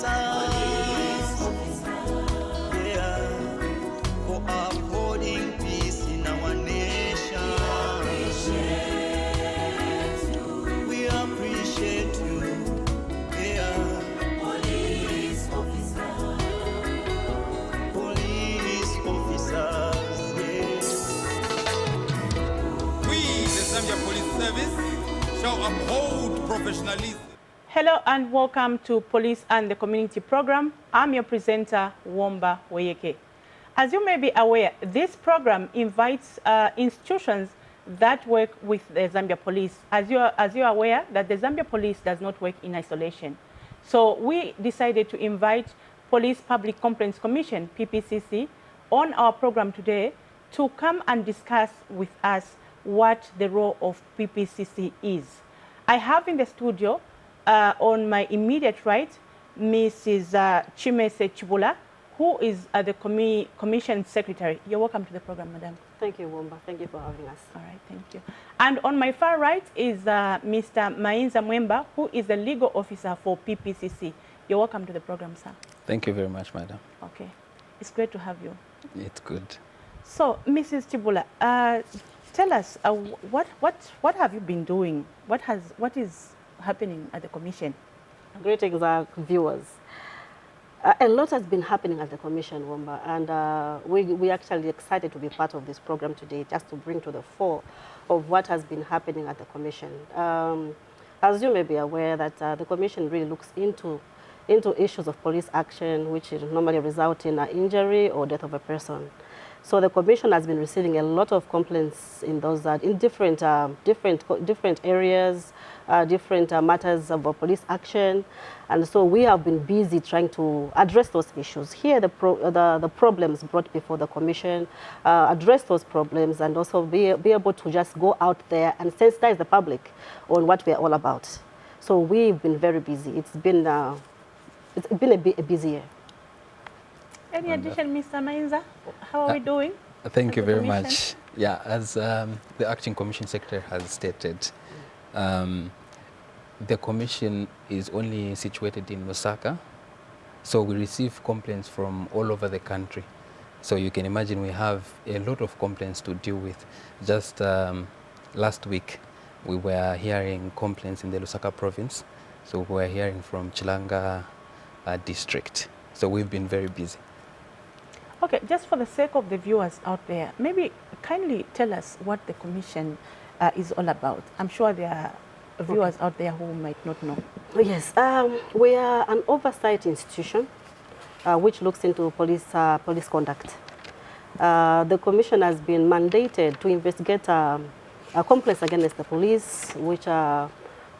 yeah, for upholding peace in our nation. We appreciate you, yeah. Police officers, yes. We, the Zambia Police Service, shall uphold professionalism. Hello and welcome to Police and the Community program. I'm your presenter, Womba Weyeke. As you may be aware, this program invites institutions that work with the Zambia Police. As you are aware, that the Zambia Police does not work in isolation. So we decided to invite Police Public Complaints Commission, Ppcc, on our program today to come and discuss with us what the role of Ppcc is. I have in the studio on my immediate right, Mrs. Chimese Chibula, who is the Commission Secretary. You're welcome to the program, Madam. Thank you, Womba. Thank you for having us. All right, thank you. And on my far right is Mr. Mainza Mwemba, who is the Legal Officer for Ppcc. You're welcome to the program, sir. Thank you very much, Madam. Okay, it's great to have you. It's good. So, Mrs. Chibula, tell us, what have you been doing? What is happening at the Commission? Greetings, viewers. A lot has been happening at the Commission, Womba, and we're actually excited to be part of this program today, just to bring to the fore of what has been happening at the Commission. As you may be aware, that the Commission really looks into issues of police action, which normally result in an injury or death of a person. So the Commission has been receiving a lot of complaints in those in different areas, different matters of police action, and so we have been busy trying to address those issues. Here, the problems brought before the Commission, address those problems, and also be able to just go out there and sensitize the public on what we are all about. So we've been very busy. It's been a busy year. Any addition, Mr. Mainza? How are we doing? Thank you very much. Yeah, as the Acting Commission Secretary has stated, the Commission is only situated in Lusaka, so we receive complaints from all over the country. So you can imagine we have a lot of complaints to deal with. Just last week, we were hearing complaints in the Lusaka province, so we were hearing from Chilanga district. So we've been very busy. Okay, just for the sake of the viewers out there, maybe kindly tell us what the Commission is all about. I'm sure there are viewers out there who might not know. Yes, we are an oversight institution which looks into police conduct. The Commission has been mandated to investigate complaints against the police,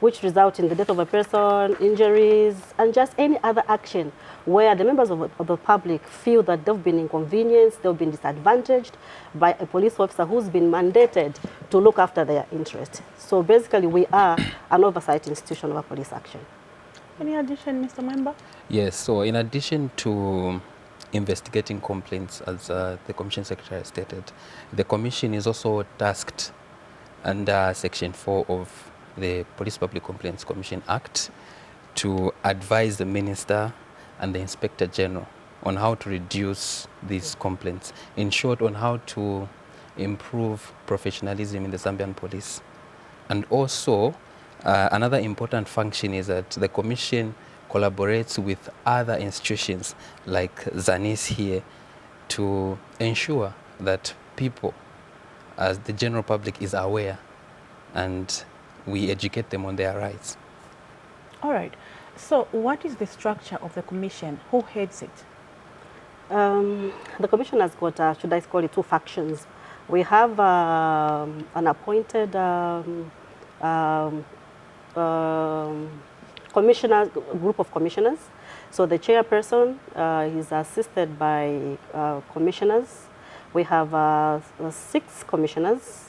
which result in the death of a person, injuries, and just any other action where the members of the public feel that they've been inconvenienced, they've been disadvantaged by a police officer who's been mandated to look after their interests. So basically, we are an oversight institution of police action. Any addition, Mr. Mwemba? Yes, so in addition to investigating complaints, as the Commission Secretary stated, the Commission is also tasked under Section 4 of the Police Public Complaints Commission Act to advise the Minister and the Inspector General on how to reduce these complaints. In short, on how to improve professionalism in the Zambian police. And also, another important function is that the Commission collaborates with other institutions like ZANIS here to ensure that people, as the general public, is aware and we educate them on their rights. All right. So what is the structure of the Commission? Who heads it? The Commission has got, should I call it, two factions. We have an appointed group of commissioners. So the chairperson is assisted by commissioners. We have 6 commissioners.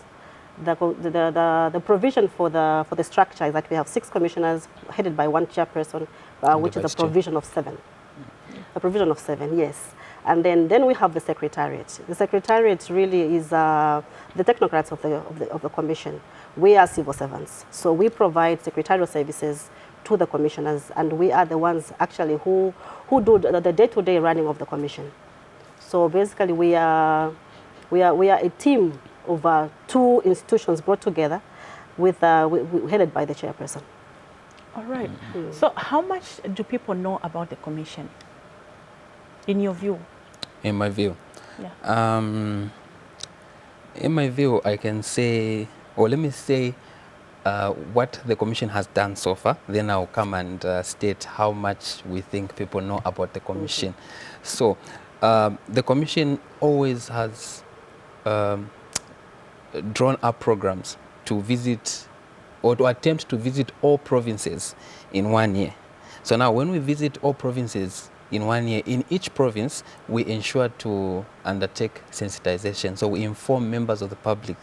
The provision for the structure is that we have 6 commissioners headed by 1 chairperson, which is a provision of 7. A provision of 7, yes. And then we have the secretariat. The secretariat really is the technocrats of the commission. We are civil servants, so we provide secretarial services to the commissioners, and we are the ones actually who do the day-to-day running of the commission. So basically, we are a team of 2 institutions brought together, headed by the chairperson. All right. So how much do people know about the commission, in your view? In my view? Yeah. In my view, I can say, or let me say, what the commission has done so far, then I'll come and state how much we think people know about the commission. So the commission always has drawn up programs to visit or to attempt to visit all provinces in 1 year. So now when we visit all provinces in 1 year, in each province we ensure to undertake sensitization. So we inform members of the public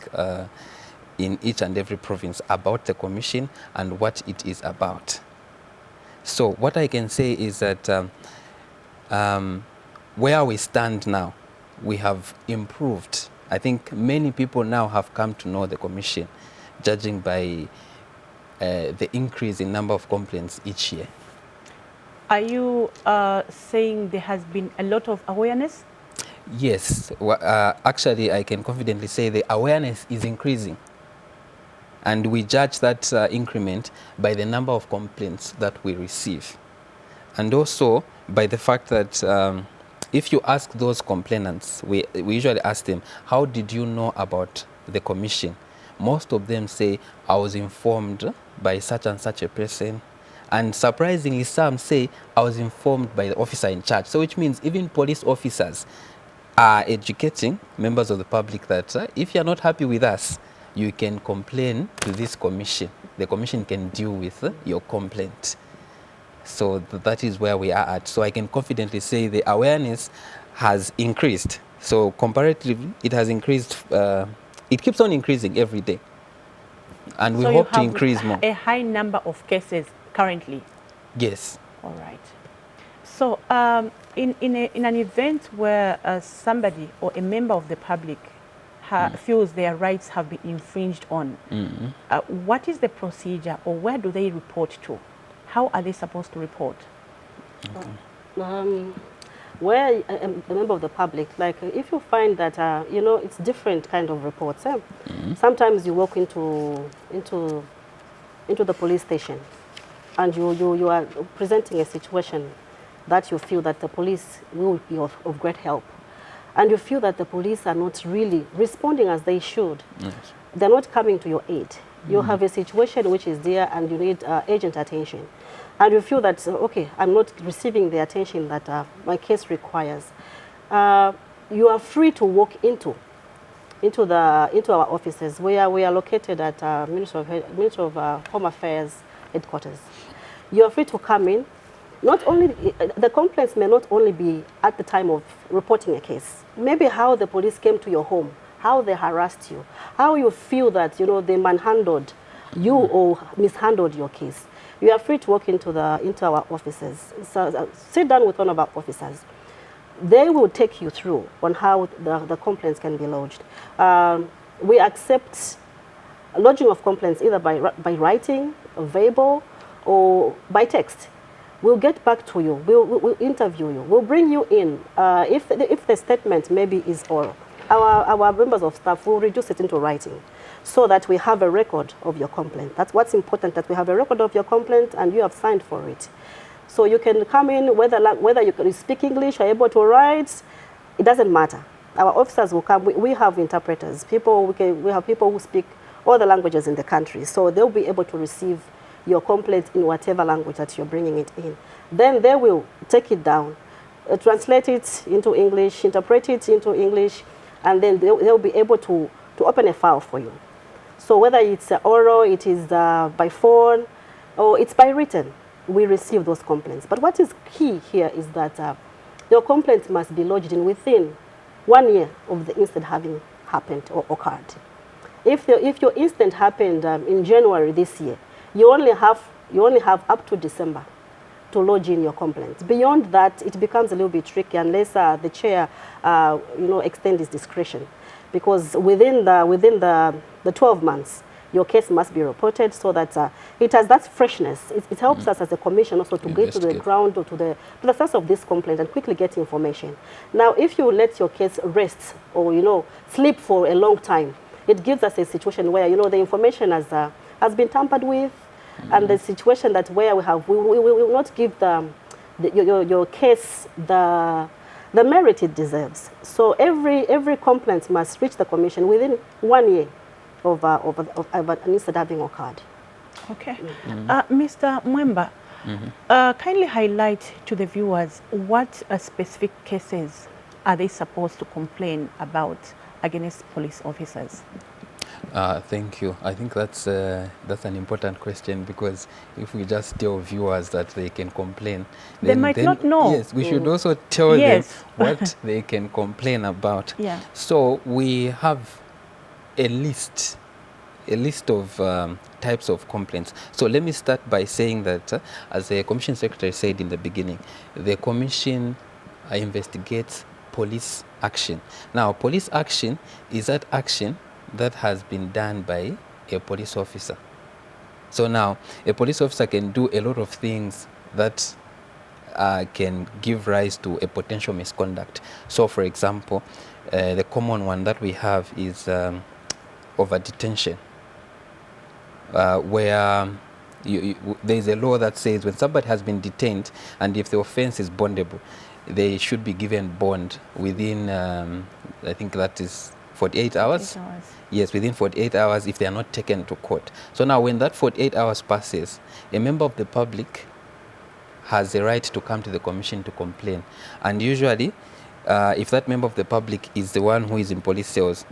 in each and every province about the commission and what it is about. So what I can say is that where we stand now, we have improved. I think many people now have come to know the commission, judging by the increase in number of complaints each year. Are you saying there has been a lot of awareness? Yes, actually I can confidently say the awareness is increasing. And we judge that increment by the number of complaints that we receive. And also by the fact that if you ask those complainants, we usually ask them, how did you know about the commission? Most of them say, I was informed by such and such a person. And surprisingly, some say, I was informed by the officer in charge. So which means even police officers are educating members of the public that if you're not happy with us, you can complain to this commission. The commission can deal with your complaint. So that is where we are at. So I can confidently say the awareness has increased. So comparatively, it has increased. It keeps on increasing every day. And we hope to increase more. A high number of cases currently? Yes. All right. So in an event where somebody or a member of the public feels their rights have been infringed on, what is the procedure, or where do they report to? How are they supposed to report? Okay. Where a member of the public, like if you find that you know, it's different kind of reports. Sometimes you walk into the police station, and you are presenting a situation that you feel that the police will be of great help. And you feel that the police are not really responding as they should. Yes. They're not coming to your aid. You have a situation which is there and you need urgent attention. And you feel that, okay, I'm not receiving the attention that my case requires. You are free to walk into our offices. We are located at Ministry of Home Affairs headquarters. You are free to come in. Not only, the complaints may not only be at the time of reporting a case. Maybe how the police came to your home, how they harassed you, how you feel that, you know, they manhandled you or mishandled your case. You are free to walk into our offices. So, sit down with one of our officers. They will take you through on how the complaints can be lodged. We accept lodging of complaints either by writing, verbal, or by text. We'll get back to you. We'll interview you. We'll bring you in. If the statement maybe is oral, our members of staff will reduce it into writing, so that we have a record of your complaint. That's what's important, that we have a record of your complaint and you have signed for it. So you can come in, whether you can speak English or able to write, it doesn't matter. Our officers will come. We have interpreters. We have people who speak all the languages in the country, so they'll be able to receive your complaint in whatever language that you're bringing it in. Then they will take it down, translate it into English, interpret it into English, and then they'll be able to open a file for you. So whether it's oral, it is by phone, or it's by written, we receive those complaints. But what is key here is that your complaint must be lodged within 1 year of the incident having happened or occurred. If your incident happened in January this year, you only have up to December to lodge in your complaints. Beyond that, it becomes a little bit tricky unless the chair, extends his discretion, because within the 12 months, your case must be reported, so that it has that freshness. It helps us as a commission also to get to the ground or to the source of this complaint and quickly get information. Now, if you let your case rest or, you know, sleep for a long time, it gives us a situation where, you know, the information has been tampered with, and the situation that where we will not give your case the merit it deserves. So every complaint must reach the commission within 1 year of an incident having occurred. Okay. Mr. Mwemba, kindly highlight to the viewers what specific cases are they supposed to complain about against police officers? Thank you. I think that's an important question, because if we just tell viewers that they can complain, they might not know. Yes, we should also tell them what they can complain about. Yeah. So we have a list of types of complaints. So let me start by saying that, as the Commission Secretary said in the beginning, the Commission investigates police action. Now, police action is that action that has been done by a police officer. So now, a police officer can do a lot of things that can give rise to a potential misconduct. So, for example, the common one that we have is over detention, where there is a law that says when somebody has been detained and if the offense is bondable, they should be given bond within, I think that is 48 hours? 48 hours. Yes, within 48 hours if they are not taken to court. So now when that 48 hours passes, a member of the public has the right to come to the commission to complain. And usually, if that member of the public is the one who is in police cells,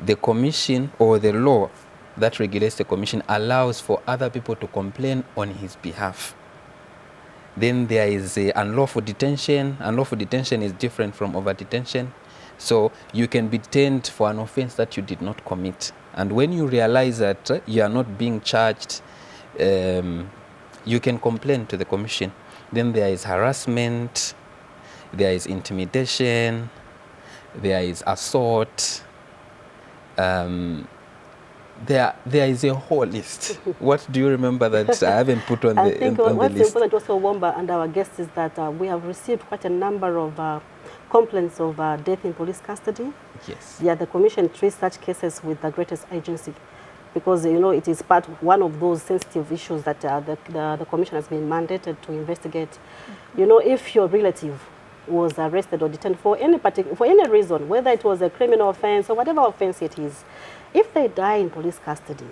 the commission or the law that regulates the commission allows for other people to complain on his behalf. Then there is unlawful detention. Unlawful detention is different from over detention. So you can be detained for an offense that you did not commit. And when you realize that you are not being charged, you can complain to the commission. Then there is harassment, there is intimidation, there is assault. There is a whole list. What do you remember that I haven't put on the list? I think what's important also, Womba, and our guests, is that we have received quite a number of complaints of death in police custody. Yes. Yeah, the commission treats such cases with the greatest urgency, because, you know, it is one of those sensitive issues that the commission has been mandated to investigate. You know, if your relative was arrested or detained for any reason, whether it was a criminal offense or whatever offense it is, if they die in police custody,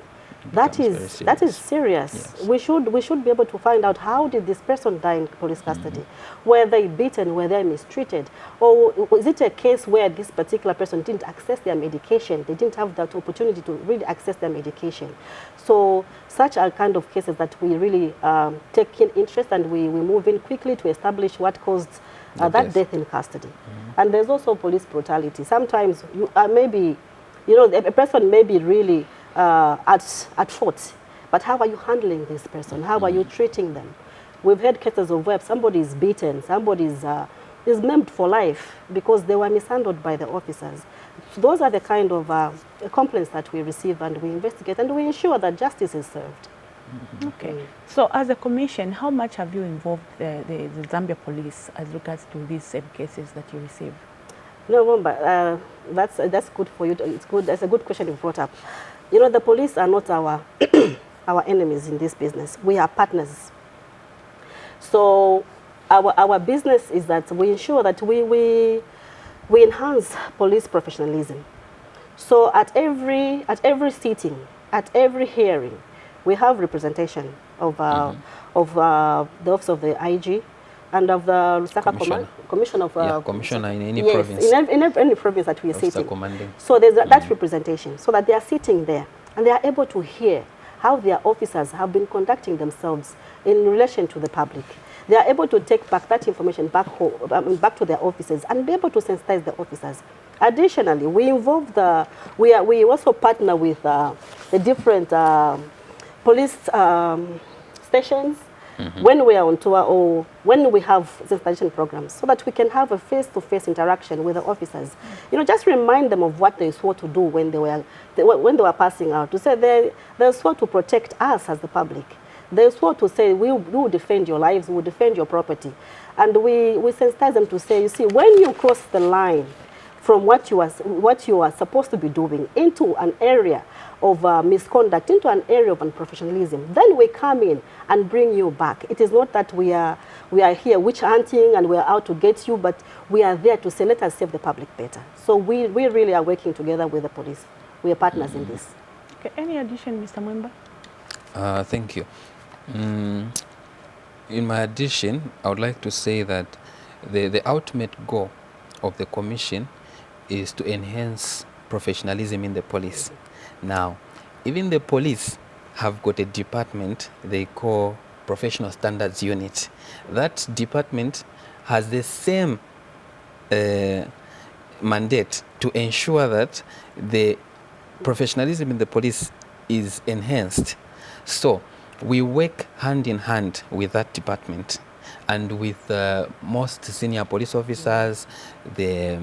that is serious. Yes. We should be able to find out, how did this person die in police custody? Were they beaten? Were they mistreated? Or is it a case where this particular person didn't access their medication? They didn't have that opportunity to really access their medication. So such are kind of cases that we really take keen interest, and we move in quickly to establish what caused that death in custody. And there's also police brutality. Sometimes you maybe, you know, a person may be really at fault, but how are you handling this person? How are you treating them? We've had cases of where somebody is beaten, somebody is maimed for life because they were mishandled by the officers. So those are the kind of complaints that we receive, and we investigate, and we ensure that justice is served. Okay. So as a commission, how much have you involved the Zambia police as regards to these same cases that you receive? No, but that's good for you. It's good. That's a good question you brought up. You know, the police are not our our enemies in this business. We are partners. So our business is that we ensure that we enhance police professionalism. So at every sitting, at every hearing, we have representation of the Office of the IG and of the Lusaka Commission of Commissioner in any yes, province. in any province that we are sitting. Commanding. So there's that representation, so that they are sitting there and they are able to hear how their officers have been conducting themselves in relation to the public. They are able to take back that information back home, back to their officers, and be able to sensitize the officers. Additionally, we also partner with the different police stations, when we are on tour or when we have sensitization programs, so that we can have a face-to-face interaction with the officers. You know, just remind them of what they swore to do when they were passing out. To say they swore to protect us as the public. They swore to say we will defend your lives, we will defend your property, and we sensitize them to say, you see, when you cross the line from what you are supposed to be doing into an area of misconduct, into an area of unprofessionalism, then we come in and bring you back. It is not that we are here witch hunting and we are out to get you, but we are there to say, let us serve the public better. So we really are working together with the police. We are partners in this. Okay, any addition, Mr. Mwemba? Thank you. In my addition, I would like to say that the ultimate goal of the commission is to enhance professionalism in the police. Now, even the police have got a department they call Professional Standards Unit. That department has the same mandate to ensure that the professionalism in the police is enhanced. So we work hand in hand with that department and with most senior police officers, the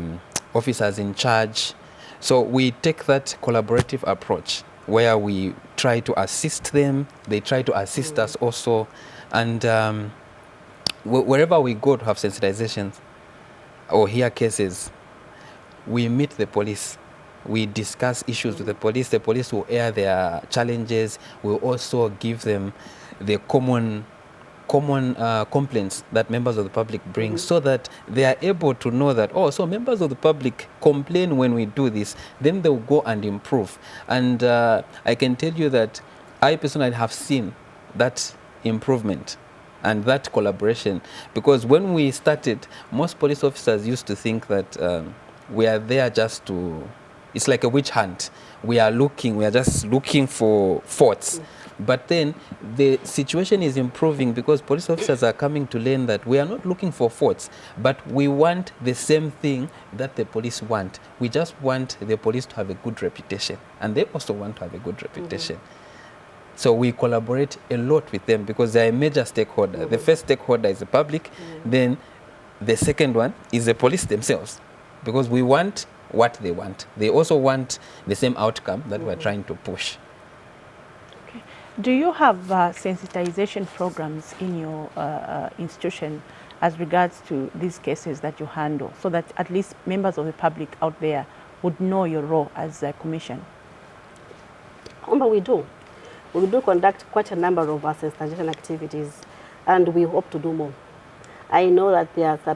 officers in charge. So we take that collaborative approach where we try to assist them, they try to assist us also, and wherever we go to have sensitizations or hear cases, we meet the police. We discuss issues with the police will air their challenges, we'll also give them the common complaints that members of the public bring, so that they are able to know that, oh, so members of the public complain when we do this, then they'll go and improve. And I can tell you that I personally have seen that improvement and that collaboration, because when we started, most police officers used to think that we are there just to, it's like a witch hunt. We are just looking for faults. But then the situation is improving because police officers are coming to learn that we are not looking for faults, but we want the same thing that the police want. We just want the police to have a good reputation, and they also want to have a good reputation. So we collaborate a lot with them because they are a major stakeholder. The first stakeholder is the public, then the second one is the police themselves, because we want what they want. They also want the same outcome that we're trying to push. Do you have sensitization programs in your institution as regards to these cases that you handle, so that at least members of the public out there would know your role as a commission? We do. We do conduct quite a number of sensitization activities, and we hope to do more. I know that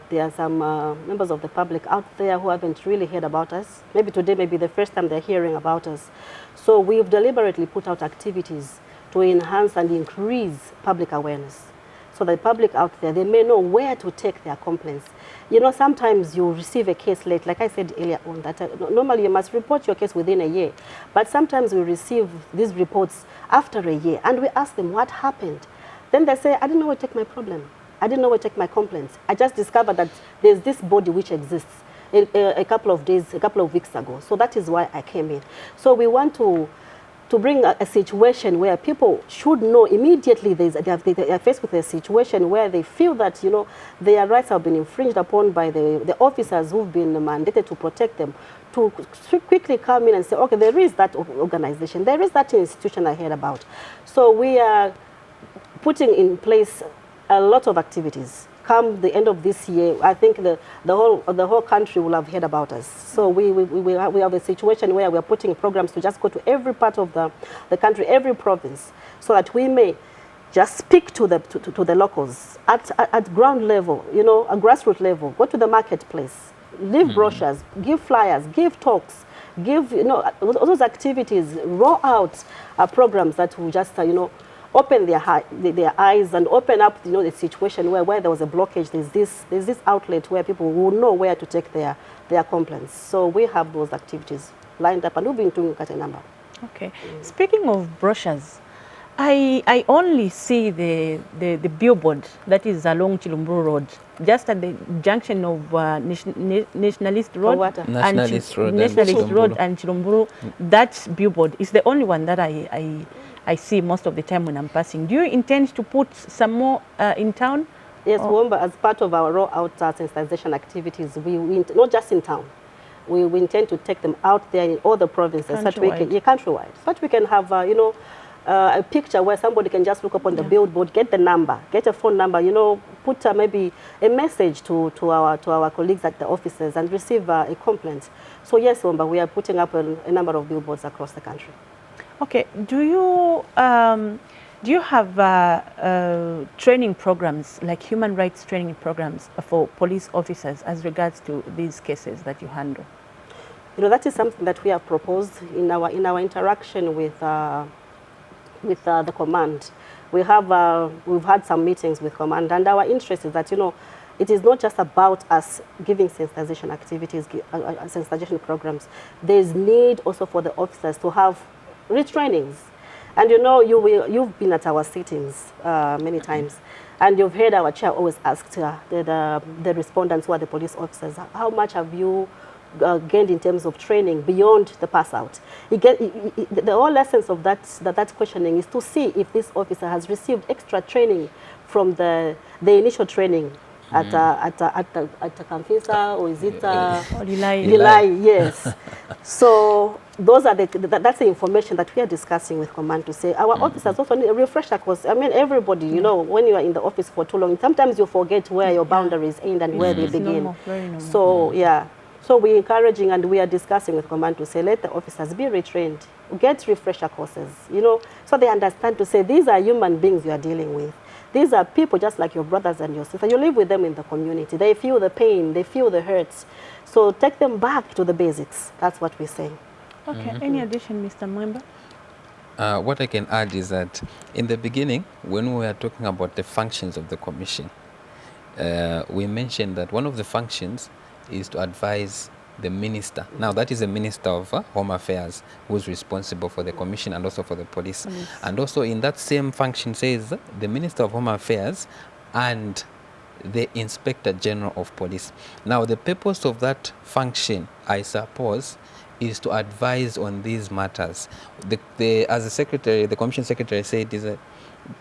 there are some members of the public out there who haven't really heard about us. Maybe today may be the first time they're hearing about us. So we've deliberately put out activities to enhance and increase public awareness, so that the public out there, they may know where to take their complaints. You know, sometimes you receive a case late, like I said earlier on, that normally you must report your case within a year, but sometimes we receive these reports after a year, and we ask them what happened. Then they say, I didn't know where to take my problem. I didn't know where to take my complaints. I just discovered that there's this body which exists a couple of weeks ago. So that is why I came in. So we want to bring a situation where people should know immediately they are faced with a situation where they feel that, you know, their rights have been infringed upon by the officers who've been mandated to protect them, to quickly come in and say, okay, there is that organization, there is that institution I heard about. So we are putting in place a lot of activities. Come the end of this year, I think the whole country will have heard about us. So we have a situation where we are putting programs to just go to every part of the country, every province, so that we may just speak to the locals at ground level, you know, at grassroots level. Go to the marketplace, leave brochures, give flyers, give talks, give, you know, those activities. Roll out programs that will just open their eyes and open up, you know, the situation where there was a blockage. There's this outlet where people will know where to take their complaints. So we have those activities lined up, and we've been doing quite a number. Okay. Speaking of brochures, I only see the billboard that is along Chilumburu Road, just at the junction of Nationalist Road and Chilumburu. That billboard is the only one that I see most of the time when I'm passing. Do you intend to put some more in town? Yes, Womba, as part of our roll-out sensitization activities, not just in town, we intend to take them out there in all the provinces, such we can, countrywide, such we can have, you know, a picture where somebody can just look up on the billboard, get the number, get a phone number, you know, put maybe a message to our colleagues at the offices and receive a complaint. So yes, Womba, we are putting up a number of billboards across the country. Okay, do you have training programs, like human rights training programs for police officers as regards to these cases that you handle? You know, that is something that we have proposed in our interaction with the command. We've had some meetings with command, and our interest is that, you know, it is not just about us giving sensitization activities, sensitization programs. There's need also for the officers to have retrainings. And you know, you've been at our sittings many times, and you've heard our chair always ask the respondents who are the police officers, how much have you gained in terms of training beyond the pass out? The whole essence of that questioning is to see if this officer has received extra training from the initial training at Kamfisa, or is it Lilai? Yes. So those are that's the information that we are discussing with command, to say our officers also need a refresher course. I mean, everybody, you know, when you are in the office for too long, sometimes you forget where your boundaries end and where they begin. Normal, very normal. So yeah. So we're encouraging and we are discussing with command to say, let the officers be retrained, get refresher courses, you know, so they understand to say, these are human beings you are dealing with. These are people just like your brothers and your sisters. You live with them in the community. They feel the pain, they feel the hurts. So take them back to the basics. That's what we're saying. Okay, any addition, Mr. Mwemba? What I can add is that in the beginning, when we were talking about the functions of the commission, we mentioned that one of the functions is to advise the minister. Now, that is the Minister of Home Affairs who's responsible for the commission and also for the police. And also in that same function says the Minister of Home Affairs and the Inspector General of Police. Now, the purpose of that function, I suppose, is to advise on these matters. As the secretary, the commission secretary said, is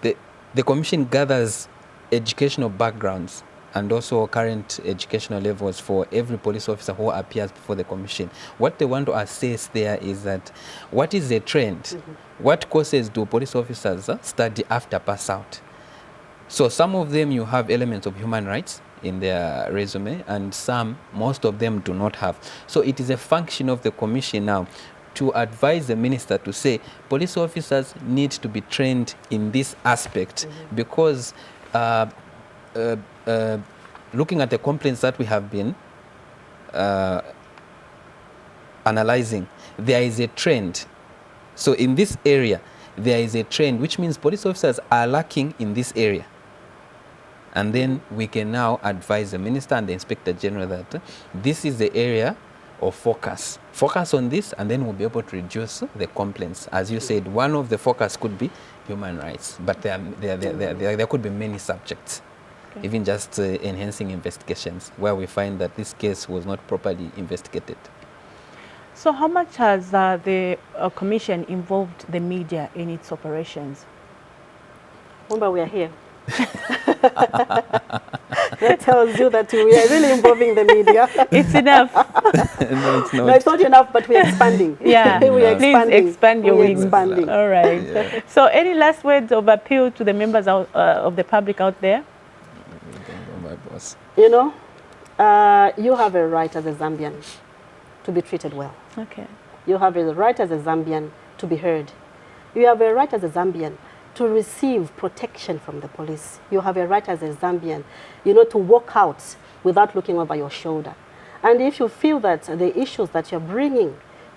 the commission gathers educational backgrounds and also current educational levels for every police officer who appears before the commission. What they want to assess there is that what is the trend? What courses do police officers study after pass out? So some of them you have elements of human rights in their resume, and most of them do not have. So it is a function of the commission now to advise the minister to say police officers need to be trained in this aspect, because looking at the complaints that we have been analyzing, there is a trend. So in this area, there is a trend, which means police officers are lacking in this area. And then we can now advise the minister and the inspector general that this is the area of focus. Focus on this, and then we'll be able to reduce the complaints. As you said, one of the focus could be human rights, but there could be many subjects. Okay. Even just enhancing investigations, where we find that this case was not properly investigated. So how much has the commission involved the media in its operations? Remember, we are here. That tells you that we are really involving the media. It's enough. No, it's not. No, it's not enough, but we are expanding. Yeah, we are expanding. Please expand your wings. Expanding. All right. Yeah. So any last words of appeal to the members of the public out there? My boss. You know, you have a right as a Zambian to be treated well. Okay. You have a right as a Zambian to be heard. You have a right as a Zambian to receive protection from the police. You have a right as a Zambian, you know, to walk out without looking over your shoulder. And if you feel that the issues that you're bringing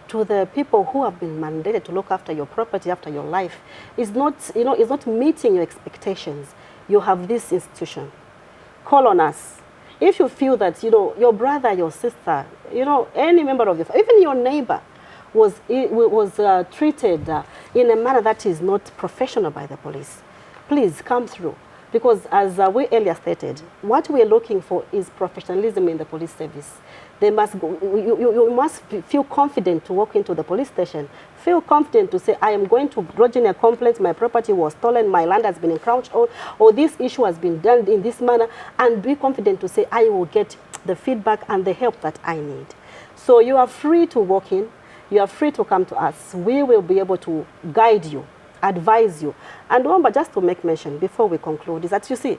to the people who have been mandated to look after your property, after your life, is not, you know, is not meeting your expectations, you have this institution. Call on us. If you feel that, you know, your brother, your sister, you know, any member of your family, even your neighbor, was treated in a manner that is not professional by the police, please come through. Because as we earlier stated, what we're looking for is professionalism in the police service. They must go, you must feel confident to walk into the police station, feel confident to say, I am going to lodge in a complaint, my property was stolen, my land has been encroached on, or this issue has been done in this manner, and be confident to say, I will get the feedback and the help that I need. So you are free to walk in, you are free to come to us. We will be able to guide you, advise you. And Wamba, just to make mention before we conclude, is that you see,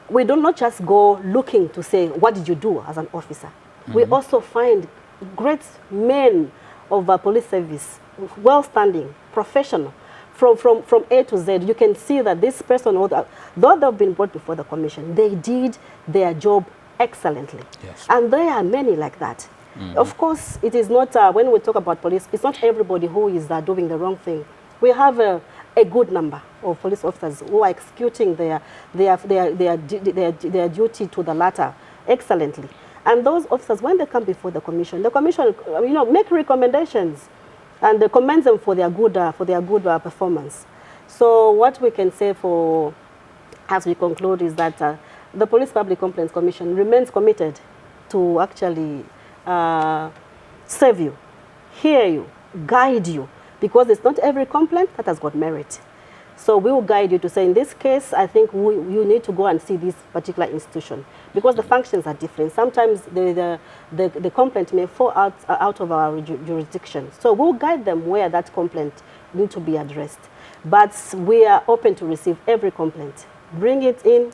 we do not just go looking to say, what did you do as an officer? We also find great men of our police service, well-standing, professional, from A to Z. You can see that this person, though they've been brought before the commission, they did their job excellently. Yes. And there are many like that. Of course, it is not, when we talk about police, it's not everybody who is doing the wrong thing. We have a good number of police officers who are executing their duty to the latter excellently. And those officers, when they come before the commission, make recommendations and commend them for their good performance. So what we can say as we conclude is that the Police Public Complaints Commission remains committed to actually serve you, hear you, guide you, because it's not every complaint that has got merit. So we will guide you to say, in this case, I think you need to go and see this particular institution, because the functions are different. Sometimes the complaint may fall out of our jurisdiction. So we'll guide them where that complaint needs to be addressed. But we are open to receive every complaint. Bring it in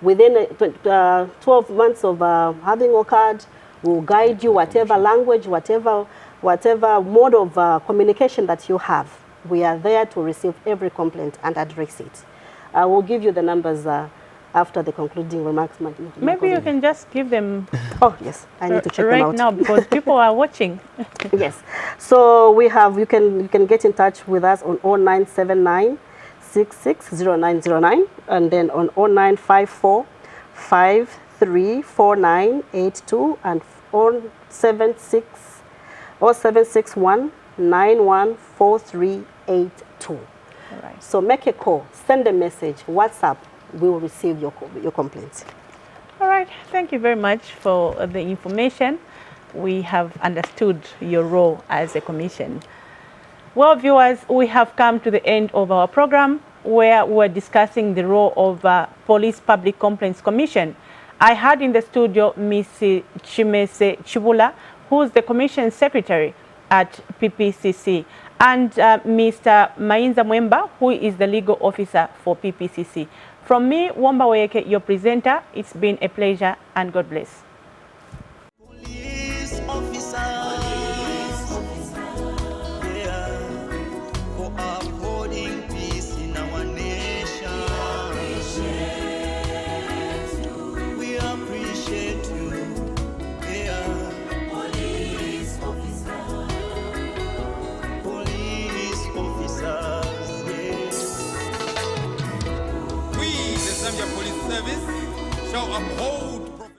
within 12 months of having occurred. We'll guide you, whatever language, whatever mode of communication that you have. We are there to receive every complaint and address it. I will give you the numbers after the concluding remarks. Maybe you can just give them. Oh, yes. I need to check them out. Right now, because people are watching. Yes. So we have, you can get in touch with us on 0979 660909 and then on 0954 534982 and on 0761 914382. Right. So make a call, send a message, WhatsApp, we will receive your complaints. All right, thank you very much for the information. We have understood your role as a commission. Well, viewers, we have come to the end of our program where we're discussing the role of Police Public Complaints Commission. I had in the studio Ms. Chimese Chibula, who is the Commission Secretary at Ppcc, and Mr. Mainza Mwemba, who is the Legal Officer for Ppcc. From me, Wamba Weyeke, your presenter, it's been a pleasure and God bless.